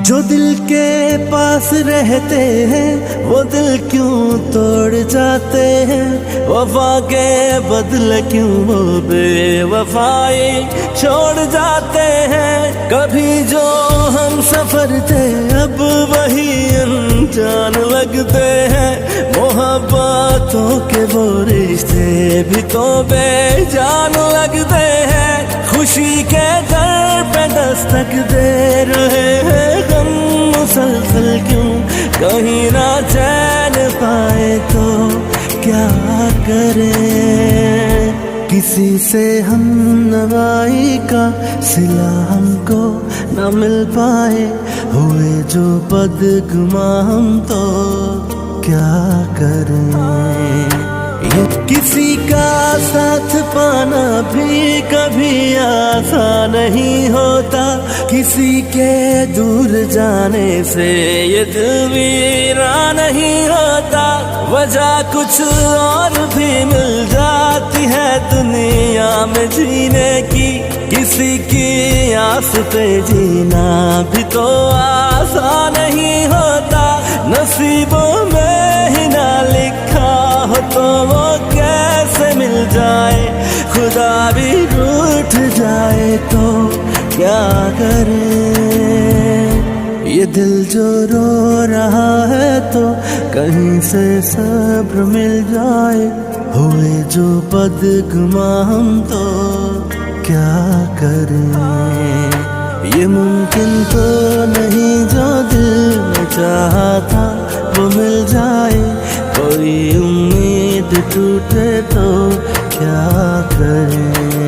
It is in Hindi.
जो दिल के पास रहते हैं वो दिल क्यों तोड़ जाते हैं। वफा के बदले क्यों वो बेवफाई छोड़ जाते हैं। कभी जो हम सफर थे अब वही अनजान लगते हैं। मोहब्बतों के वो रिश्ते भी तो बेजान लगते हैं। खुशी के दर पे दस्तक दे रहे हैं गम मुसलसल क्यों कहीं ना चैन पाए तो क्या करें। किसी से हम नवाई का सिला हमको न मिल पाए। हुए जो बदगुमा हम तो क्या करें। ये किसी का साथ पाना भी कभी आसान नहीं होता। किसी के दूर जाने से ये दिल वीरान नहीं होता। वजह कुछ और भी मिल जाती है दुनिया में जीने की। किसी की आस पे जीना भी तो आसान नहीं होता। नसीबों में ही ना लिखा हो तो वो कैसे मिल जाए। खुदा भी रूठ जाए तो क्या करें। ये दिल जो रो रहा है तो कहीं से सब्र मिल जाए। हुए जो बदगुमा हम तो क्या करें। ये मुमकिन तो नहीं जो दिल में चाहा था वो मिल जाए। कोई उम्मीद टूटे तो क्या करें।